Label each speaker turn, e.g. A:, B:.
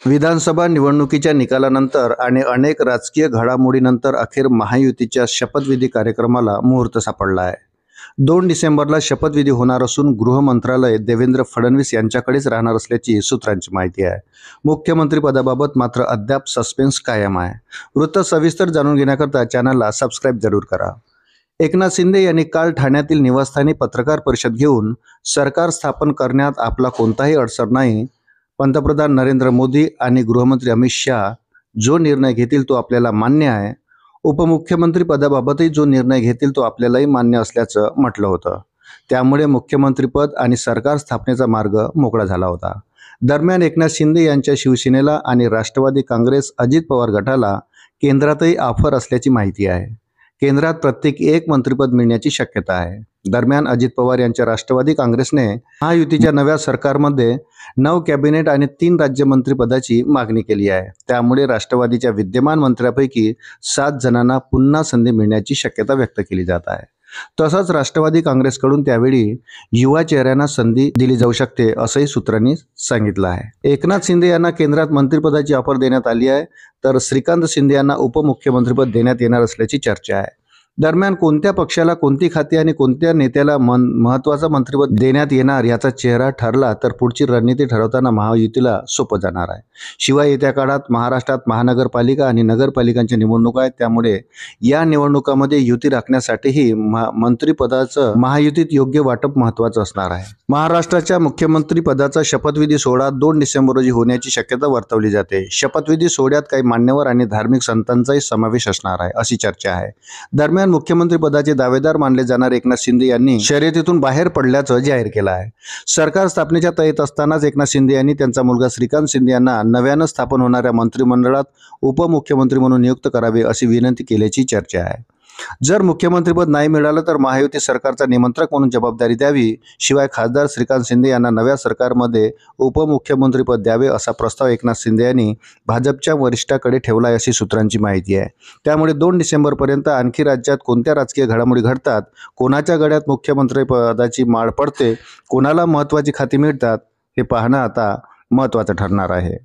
A: विधानसभा निवडणुकीच्या निकालानंतर आणि अनेक राजकीय घडामोडीनंतर अखेर महायुतीच्या शपथविधी कार्यक्रमाला मुहूर्त सापडला आहे. 2 डिसेंबरला शपथविधी होणार असून गृह मंत्रालय देवेंद्र फडणवीस यांच्याकडेच राहणार असल्याची सूत्रांची माहिती आहे. मुख्यमंत्रीपदाबाबत मात्र अद्याप सस्पेन्स कायम आहे. वृत्त सविस्तर जाणून घेण्याकरता चॅनलला सबस्क्राईब जरूर करा. एकनाथ शिंदे यांनी काल ठाण्यातील निवासस्थानी पत्रकार परिषद घेऊन सरकार स्थापन करण्यात आपला कोणताही अडसर नाही, पंतप्रधान नरेंद्र मोदी आणि गृहमंत्री अमित शाह जो निर्णय घेतील तो आपल्याला मान्य आहे, उपमुख्यमंत्री पदाबाबतही जो निर्णय घेतील तो आपल्यालाही मान्य असल्याचं म्हटलं होतं. त्यामुळे मुख्यमंत्रीपद आणि सरकार स्थापनेचा मार्ग मोकळा झाला होता. दरम्यान एकनाथ शिंदे यांच्या शिवसेनेला आणि राष्ट्रवादी काँग्रेस अजित पवार गटाला केंद्रातही ऑफर असल्याची माहिती आहे. केंद्रात प्रत्येकी 1 मंत्रिपद मिळण्याची शक्यता आहे. दरम्यान अजित पवार यांच्या राष्ट्रवादी काँग्रेसने महायुतीच्या नव्या सरकारमध्ये 9 कॅबिनेट आणि 3 राज्यमंत्रीपदाची मागणी केली आहे. त्यामुळे राष्ट्रवादीच्या विद्यमान मंत्र्यांपैकी 7 जणांना पुन्हा संधी मिळण्याची शक्यता व्यक्त केली जात आहे. तसंच राष्ट्रवादी काँग्रेसकडून त्यावेळी युवा चेहऱ्यांना संधी दिली जाऊ शकते असंही सूत्रांनी सांगितलं आहे. एकनाथ शिंदे यांना केंद्रात मंत्रिपदाची ऑफर देण्यात आली आहे, तर श्रीकांत शिंदे यांना उपमुख्यमंत्रीपद देण्यात येणार असल्याची चर्चा आहे. दरम्यान कोणत्या पक्षाला कोणती खाती आणि कोणत्या नेत्याला महत्त्वाचं मंत्रिपद देण्यात येणार याचा चेहरा ठरला तर पुढची रणनीती ठरवताना महायुतीला सोपं जाणार आहे. शिवाय येत्या काळात महाराष्ट्रात महानगरपालिका आणि नगरपालिकांच्या निवडणुका आहेत. त्यामुळे या निवडणुकांमध्ये युती राखण्यासाठीही मंत्रिपदाचं महायुतीत योग्य वाटप महत्त्वाचं असणार आहे. महाराष्ट्राच्या मुख्यमंत्रीपदाचा शपथविधी सोहळा 2 डिसेंबर रोजी होण्याची शक्यता वर्तवली जाते. शपथविधी सोहळ्यात काही मान्यवर आणि धार्मिक संतांचाही समावेश असणार आहे अशी चर्चा आहे. दरम्यान मुख्यमंत्रीपदाचे दावेदार मानले जाणारे एकनाथ शिंदे यांनी शर्यतीतून बाहेर पडल्याचं जाहीर केलं आहे. सरकार स्थापनेच्या तयारीत असतानाच एकनाथ शिंदे यांनी त्यांचा मुलगा श्रीकांत शिंदे यांना नव्यानं स्थापन होणाऱ्या मंत्रिमंडळात उपमुख्यमंत्री म्हणून नियुक्त करावे अशी विनंती केल्याची चर्चा आहे. जर मुख्यमंत्रीपद नाही मिळालं तर महायुती सरकारचा निमंत्रक म्हणून जबाबदारी द्यावी. शिवाय खासदार श्रीकांत शिंदे यांना नव्या सरकारमध्ये उपमुख्यमंत्रीपद द्यावे असा प्रस्ताव एकनाथ शिंदे यांनी भाजपच्या वरिष्ठाकडे ठेवला आहे अशी सूत्रांची माहिती आहे. त्यामुळे 2 डिसेंबरपर्यंत आणखी राज्यात कोणत्या राजकीय घडामोडी घडतात, कोणाच्या गळ्यात मुख्यमंत्रीपदाची माळ पडते, कोणाला महत्त्वाची खाती मिळतात हे पाहणं आता महत्त्वाचं ठरणार आहे.